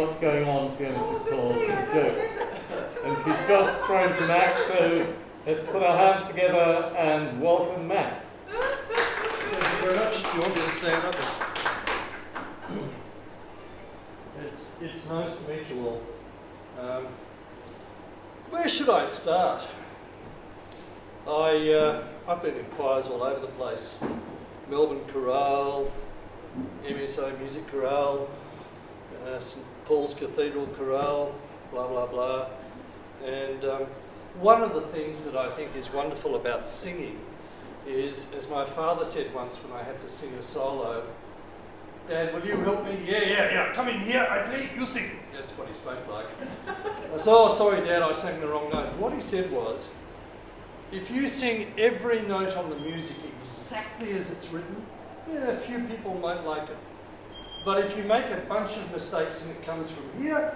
what's going on, Fiona just told a joke. And she's just thrown to Max, so let's put our hands together and welcome Max. Thank you very much. Do you want me to stand up? It's nice to meet you all. Where should I start? I've been in choirs all over the place. Melbourne Chorale, MSO Music Chorale, St Paul's Cathedral Chorale, blah blah blah. And one of the things that I think is wonderful about singing is, as my father said once when I had to sing a solo, "Dad, will you help me?" Yeah, come in here, I play, you sing. That's what he spoke like. I said, "Oh, sorry Dad, I sang the wrong note." What he said was, if you sing every note on the music exactly as it's written, yeah, a few people might like it. But if you make a bunch of mistakes and it comes from here,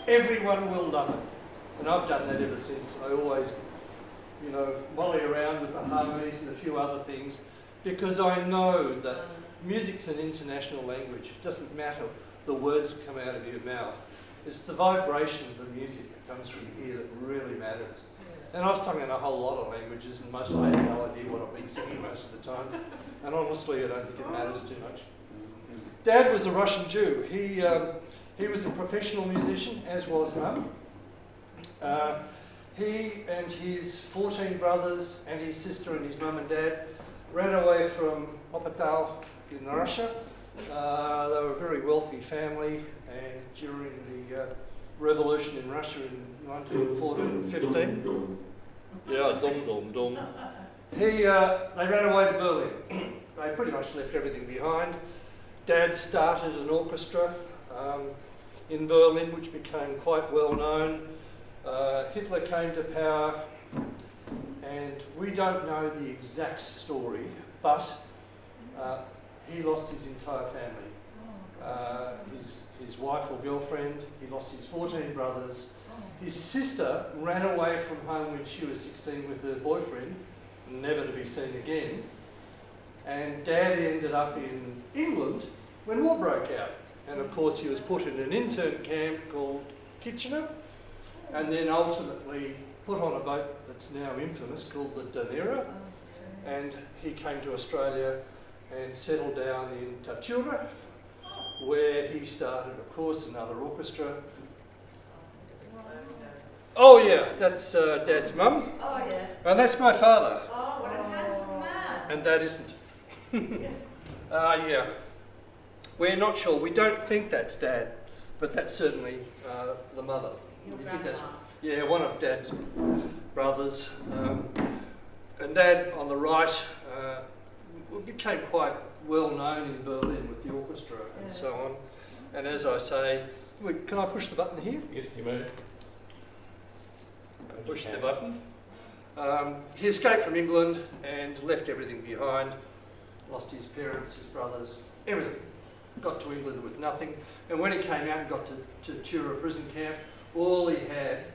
everyone will love it. And I've done that ever since. I always, molly around with the harmonies and a few other things, because I know that music's an international language. It doesn't matter the words that come out of your mouth. It's the vibration of the music that comes from here that really matters. And I've sung in a whole lot of languages, and most of them I have no idea what I've been singing most of the time. And honestly, I don't think it matters too much. Dad was a Russian Jew. He was a professional musician, as was Mum. He and his 14 brothers and his sister and his mum and dad ran away from Opatau in Russia. They were a very wealthy family, and during the revolution in Russia in 1914 and 15, they ran away to Berlin. They pretty much left everything behind. Dad started an orchestra in Berlin, which became quite well known. Hitler came to power, and we don't know the exact story, but he lost his entire family. His wife or girlfriend, he lost his 14 brothers. His sister ran away from home when she was 16 with her boyfriend, never to be seen again. And Dad ended up in England when war broke out. And of course he was put in an intern camp called Kitchener, and then ultimately put on a boat that's now infamous called the Dunera. And he came to Australia and settled down in Tatura, where he started, of course, another orchestra. Oh yeah, that's Dad's mum. Oh yeah. And that's my father. Oh, what a handsome man. And Dad isn't. Yeah. We're not sure. We don't think that's Dad, but that's certainly the mother. We think that's, yeah, one of Dad's brothers. And Dad on the right became quite well known in Berlin with the orchestra and so on. And as I say, can I push the button here? Yes, you may. Push the button. He escaped from England and left everything behind. Lost his parents, his brothers, everything. Got to England with nothing. And when he came out and got to Tura prison camp, all he had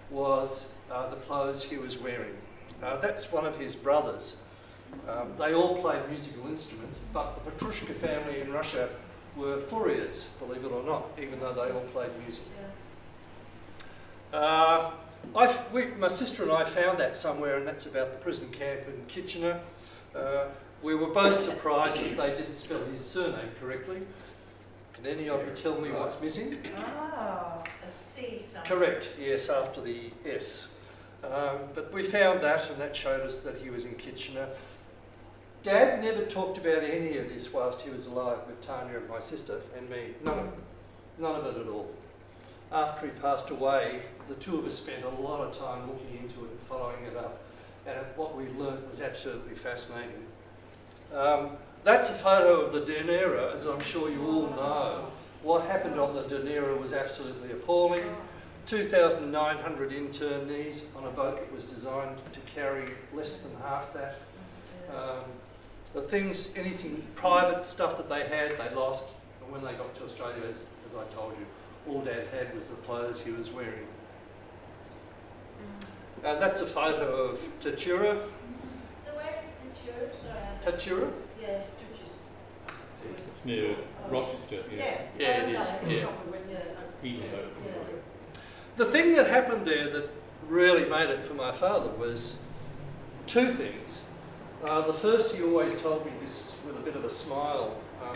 was the clothes he was wearing. That's one of his brothers. They all played musical instruments, but the Petrushka family in Russia were furriers, believe it or not, even though they all played music. My sister and I found that somewhere, and that's about the prison camp in Kitchener. We were both surprised that they didn't spell his surname correctly. Can any of you tell me what's missing? Oh, a C something. Correct, yes, after the S. But we found that, and that showed us that he was in Kitchener. Dad never talked about any of this whilst he was alive with Tanya and my sister and me. None of it at all. After he passed away, the two of us spent a lot of time looking into it and following it up. And what we learnt was absolutely fascinating. That's a photo of the Dunera, as I'm sure you all know. What happened on the Dunera was absolutely appalling. 2,900 internees on a boat that was designed to carry less than half that. Anything private stuff that they had, they lost. And when they got to Australia, as I told you, all Dad had was the clothes he was wearing. And that's a photo of Tatura. So where is the church? Tatura? Yeah. It's near Rochester. Yeah. Yeah, it is. Yeah. even though. The thing that happened there that really made it for my father was two things. The first, he always told me this with a bit of a smile,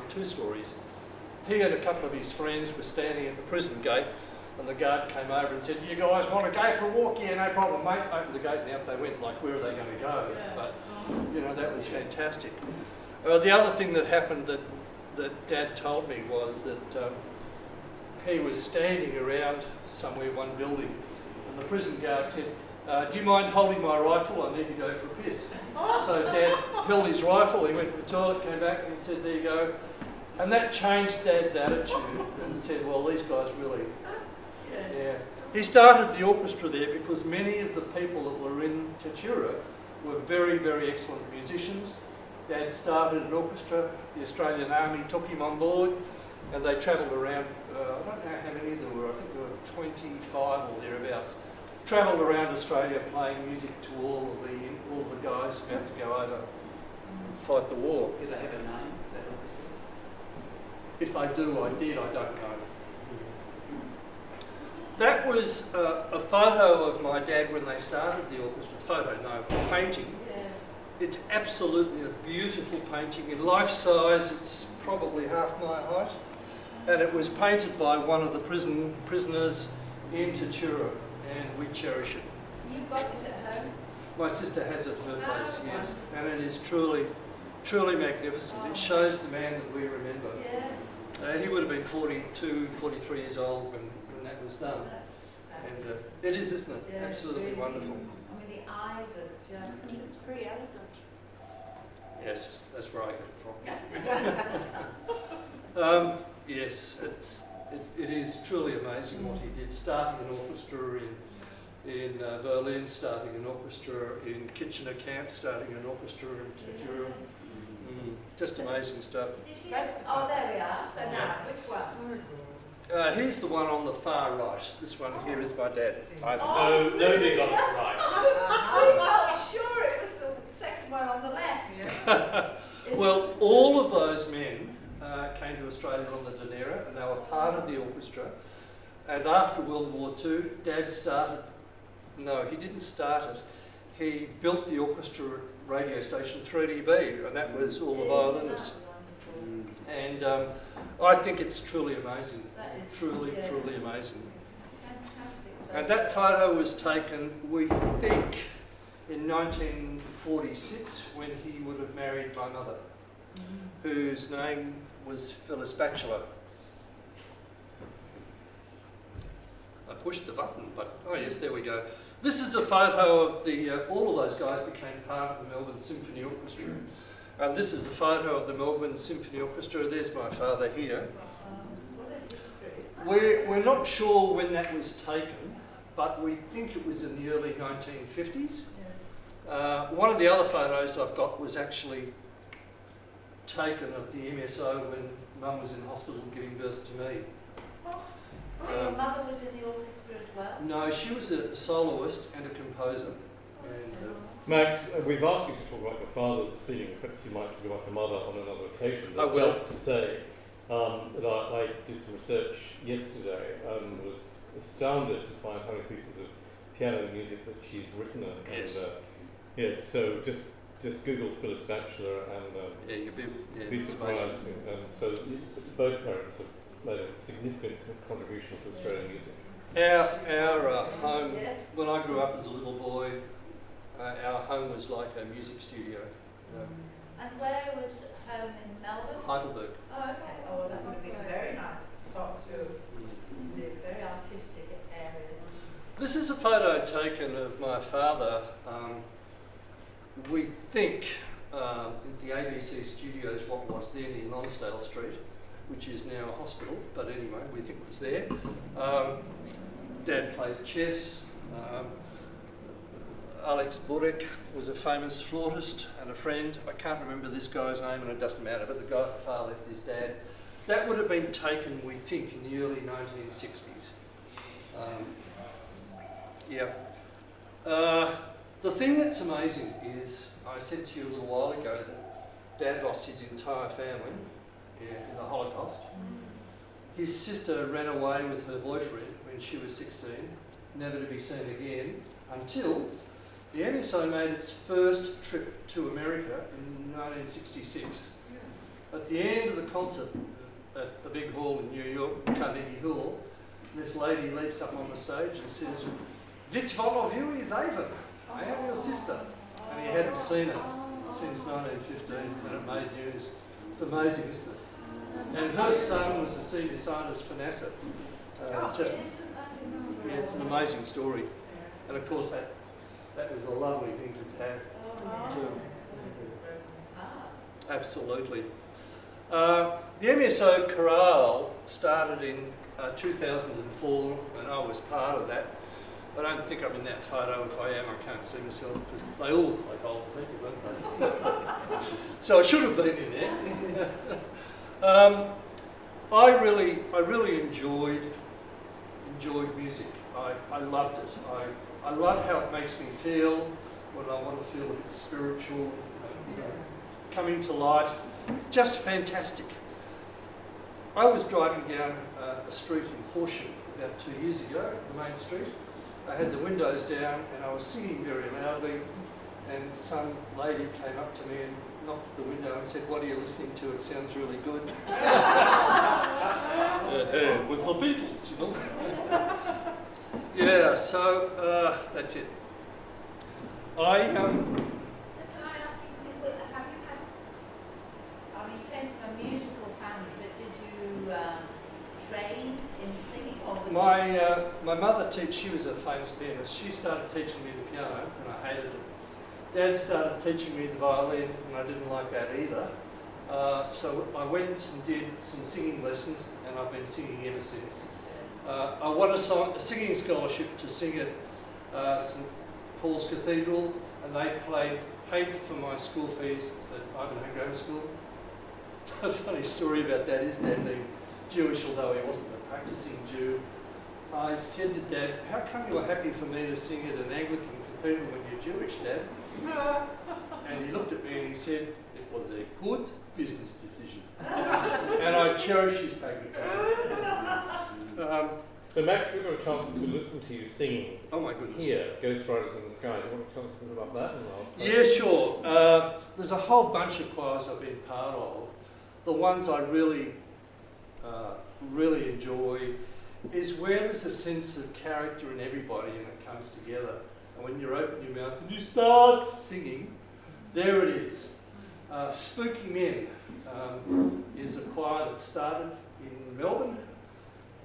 two stories. He and a couple of his friends were standing at the prison gate, and the guard came over and said, "You guys want to go for a walk?" "Yeah, no problem, mate." Opened the gate and out they went, like, where are they going to go? But, you know, that was fantastic. The other thing that happened that Dad told me was that he was standing around somewhere, one building, and the prison guard said, "Do you mind holding my rifle? I need to go for a piss." So Dad held his rifle, he went to the toilet, came back and he said, "There you go." And that changed Dad's attitude and said, well, these guys really... Yeah. He started the orchestra there because many of the people that were in Tatura were very, very excellent musicians. Dad started an orchestra, the Australian Army took him on board, and they travelled around, I don't know how many there were, I think there were 25 or thereabouts, travelled around Australia playing music to all of the guys about to go over and fight the war. Do they have a name, that orchestra? If they do, I don't know. That was a photo of my dad when they started the orchestra. Painting. It's absolutely a beautiful painting. In life size, it's probably half my height. And it was painted by one of the prisoners in Tatura, and we cherish it. You've got it at home? My sister has it at her place, yes. And it is truly, truly magnificent. It shows the man that we remember. He would have been 42, 43 years old when that was done. And it is, isn't it? Yeah, Absolutely really, wonderful. I mean, the eyes are just... It's very elegant. Yes, that's where I get it from. Yes, it is truly amazing what he did, starting an orchestra in Berlin, starting an orchestra in Kitchener Camp, starting an orchestra in Tatura. Just amazing stuff. Oh, there we are. So now, which one? Here's the one on the far right. This one here is my dad. So nobody got it right. I felt sure it was the second one on the left. Well, all of those men came to Australia on the Danera, and they were part of the orchestra. And after World War II, Dad started... No, he didn't start it. He built the orchestra radio station 3DB, and that was all the violinists. And I think it's truly amazing. Truly, truly amazing. And that photo was taken, we think, in 1946, when he would have married my mother, whose name was Phyllis Batchelor. I pushed the button, but oh yes, there we go. This is a photo of the all of those guys became part of the Melbourne Symphony Orchestra. And this is a photo of the Melbourne Symphony Orchestra. There's my father here. We're not sure when that was taken, but we think it was in the early 1950s. One of the other photos I've got was actually taken at the MSO when Mum was in hospital giving birth to me. Your mother was in the orchestra as well? No, she was a soloist and a composer. And, Max, we've asked you to talk about your father this evening. Perhaps you might talk about your mother on another occasion. But I will. just to say that I did some research yesterday and was astounded to find how many pieces of piano music that she's written. Yes. Yes. So just Google Phyllis Batchelor and yeah, you'd be surprised. And so both parents have made a significant contribution to Australian music. Our home, when I grew up as a little boy, our home was like a music studio. And where was home in Melbourne? Heidelberg. Oh, okay. Oh, that would have been a very nice spot too. Very artistic area. This is a photo taken of my father. We think the ABC Studios, what was then in Lonsdale Street, which is now a hospital, but anyway, we think it was there. Dad played chess. Alex Burek was a famous flautist and a friend. I can't remember this guy's name, and it doesn't matter, but the guy far left is Dad. That would have been taken, we think, in the early 1960s. The thing that's amazing is, I said to you a little while ago that Dad lost his entire family in the Holocaust. his sister ran away with her boyfriend when she was 16, never to be seen again, until the NSO made its first trip to America in 1966. At the end of the concert at the big hall in New York, Carnegie Hall, this lady leaps up on the stage and says, "Which one of you is Ivan? I am your sister." And he hadn't seen her since 1915 when it made news. It's amazing, isn't it? And her son was a senior scientist for NASA. Yeah, it's an amazing story. And of course that was a lovely thing to have too. Absolutely. The MSO Chorale started in 2004 and I was part of that. I don't think I'm in that photo. If I am, I can't see myself because they all look like old people, don't they? So I should have been in there. I really enjoyed music. I loved it. I love how it makes me feel when I want to feel a bit spiritual, coming to life. Just fantastic. I was driving down a street in Horsham about 2 years ago, the main street. I had the windows down and I was singing very loudly, and some lady came up to me and knocked at the window and said, "What are you listening to? It sounds really good." It was the Beatles, you know. Yeah, so that's it. Can I ask you, have you had, I mean, you came from a musical family, but did you train in singing or was My mother she was a famous pianist. She started teaching me the piano and I hated it. Dad started teaching me the violin and I didn't like that either. So I went and did some singing lessons and I've been singing ever since. I won a singing scholarship to sing at St Paul's Cathedral, and they paid for my school fees at Ivanhoe Grammar School. A funny story about that is Dad being Jewish, although he wasn't a practicing Jew. I said to Dad, "How come you're happy for me to sing at an Anglican cathedral when you're Jewish, Dad?" And he looked at me and he said, "It was a good business decision." And I cherish his patriotism. So Max, we've got a chance to listen to you singing. Oh my goodness. Here, Ghost Riders in the Sky. Do you want to tell us a bit about that? Yeah, sure. There's a whole bunch of choirs I've been part of. The ones I really enjoy is where there's a sense of character in everybody and it comes together. And when you open your mouth and you start singing, there it is. Spooky Men is a choir that started in Melbourne,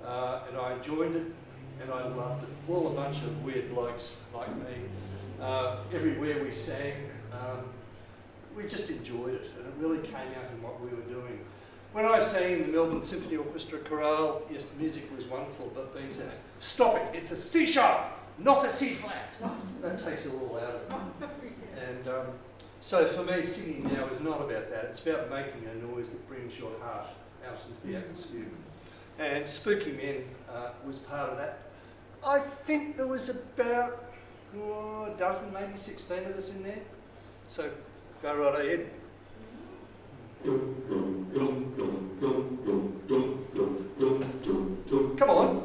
and I joined it and I loved it. All a bunch of weird blokes like me. Everywhere we sang, we just enjoyed it, and it really came out in what we were doing. When I sang in the Melbourne Symphony Orchestra Chorale, yes, the music was wonderful, but they said, "Stop it, it's a C sharp, not a C flat." That takes it all out of it. And so for me, singing now is not about that. It's about making a noise that brings your heart out into the atmosphere. And Spooky Men was part of that. I think there was about a dozen, maybe 16 of us in there. So go right ahead. Come on.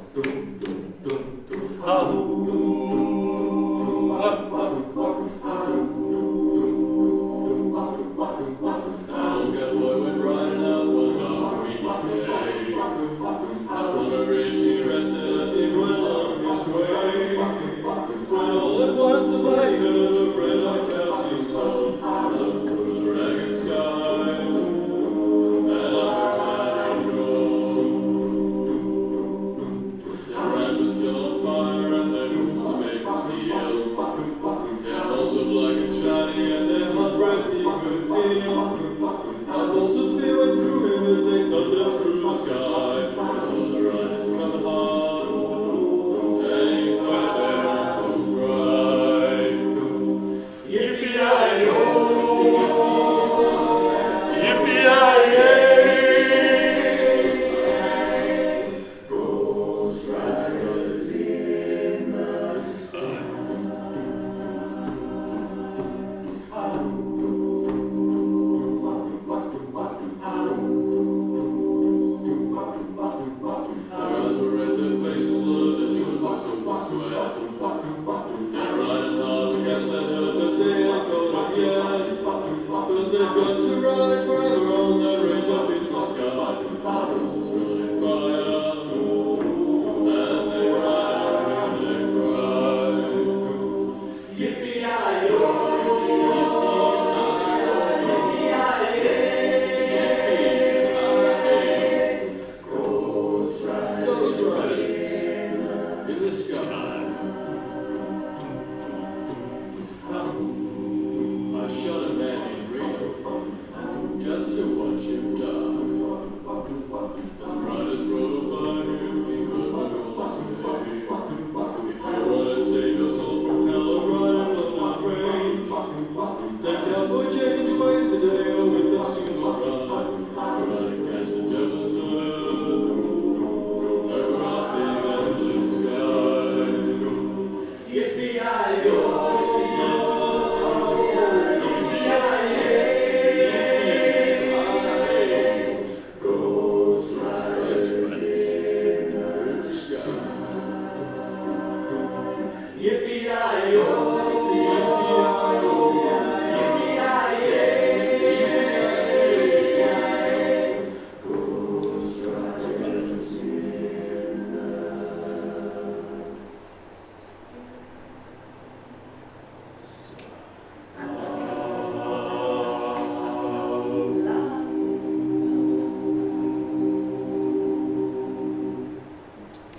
the sky. I shot a man in Rio just to watch him die. As riders rode by him, he heard the girl say, if you want to save your soul from hell, ride on the range. Take cowboy change ways today, or with a single ride. Try to catch the devil's smile across the endless sky. Yippee-yi-yo!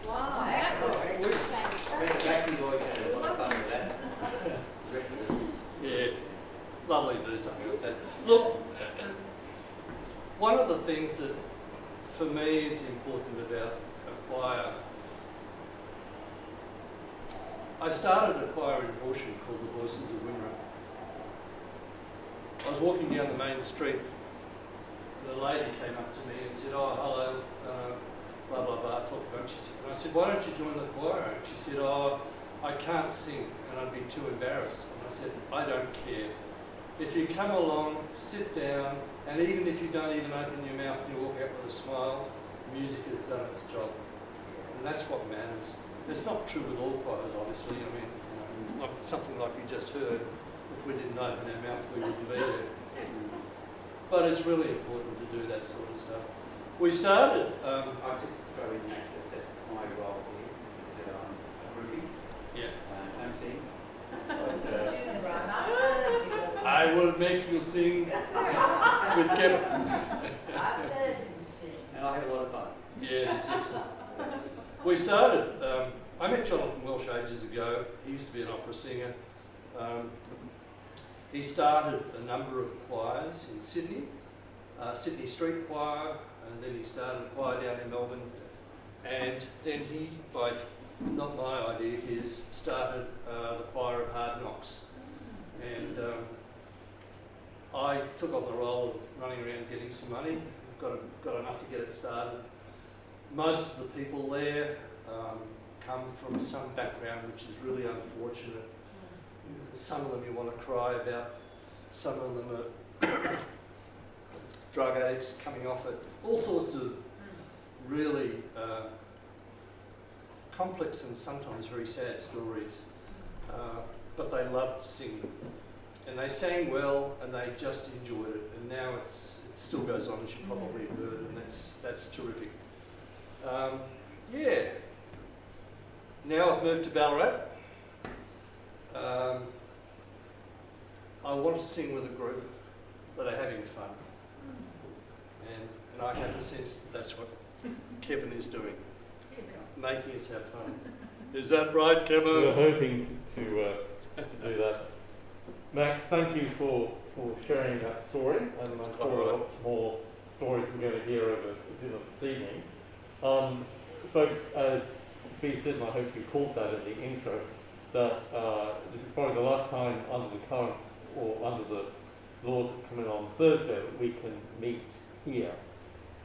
Wow, that was fantastic. Backing boys had a lot of fun with that. Yeah, lovely to do something like that. Look, one of the things that for me is important about a choir, I started a choir in Horsham called the Voices of Wimmera. I was walking down the main street, and a lady came up to me and said, oh, hello, blah, blah, blah, talked about it. And I said, why don't you join the choir? And she said, oh, I can't sing and I'd be too embarrassed. And I said, I don't care. If you come along, sit down, and even if you don't even open your mouth and you walk out with a smile, music has done its job. And that's what matters. It's not true with all choirs, obviously. I mean, not something like you just heard. If we didn't open our mouth, we wouldn't be there. But it's really important to do that sort of stuff. We started. I'll just throw in that's my role here. Is a groupie. Yeah. MC. I will make you sing with Kevin. I've heard him sing. And I had a lot of fun. Yeah, it's excellent. We started. I met Jonathan Welsh ages ago. He used to be an opera singer. He started a number of choirs in Sydney, Sydney Street Choir, and then he started a choir down in Melbourne. And then he, by not my idea, his started the choir of Hard Knocks. And I took on the role of running around getting some money, got enough to get it started. Most of the people there come from some background which is really unfortunate. Some of them you want to cry about, some of them are drug addicts coming off it, all sorts of really complex and sometimes very sad stories. But they loved singing. And they sang well and they just enjoyed it. And now it still goes on, as you probably heard, and that's terrific. Yeah. Now I've moved to Ballarat. I want to sing with a group that are having fun. And I have a sense that that's what Kevin is doing, making us have fun. Is that right, Kevin? We're hoping to do that. Max, thank you for sharing that story, and I'm sure a lot more stories we're going to hear over dinner this evening. Folks, as B said, and I hope you caught that in the intro, that this is probably the last time under the current or under the laws that come in on Thursday that we can meet here.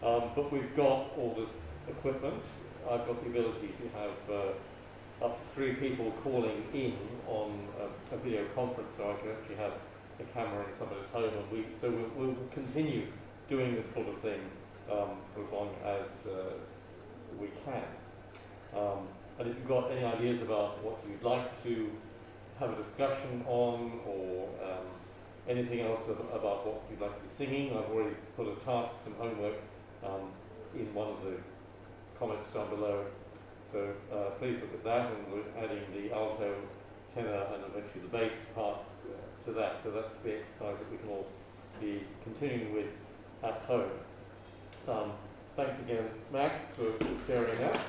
But we've got all this equipment. I've got the ability to have up to 3 people calling in on a video conference, so I can actually have a camera in somebody's home, and we'll continue doing this sort of thing for as long as we can. And if you've got any ideas about what you'd like to have a discussion on, or anything else about what you'd like to be singing, I've already put a task, some homework in one of the comments down below. So please look at that, and we're adding the alto, tenor, and eventually the bass parts to that. So that's the exercise that we can all be continuing with at home. Thanks again, Max, for sharing that.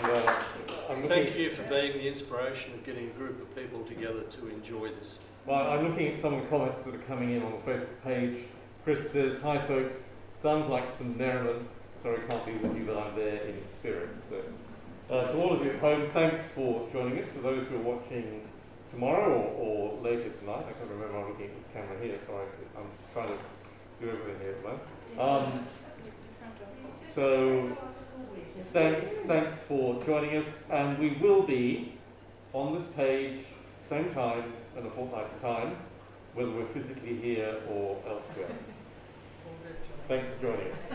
I'm looking. Thank you for being the inspiration of getting a group of people together to enjoy this. Well, I'm looking at some of the comments that are coming in on the Facebook page. Chris says, "Hi folks, sounds like some merriment. Sorry can't be with you, but I'm there in spirit." So, to all of you at home, thanks for joining us. For those who are watching tomorrow or later tonight, I can't remember, I'm looking at this camera here, so I'm just trying to do everything here at the moment. So, thanks for joining us, and we will be on this page, same time, in a fortnight's time, whether we're physically here or elsewhere. Thanks for joining us.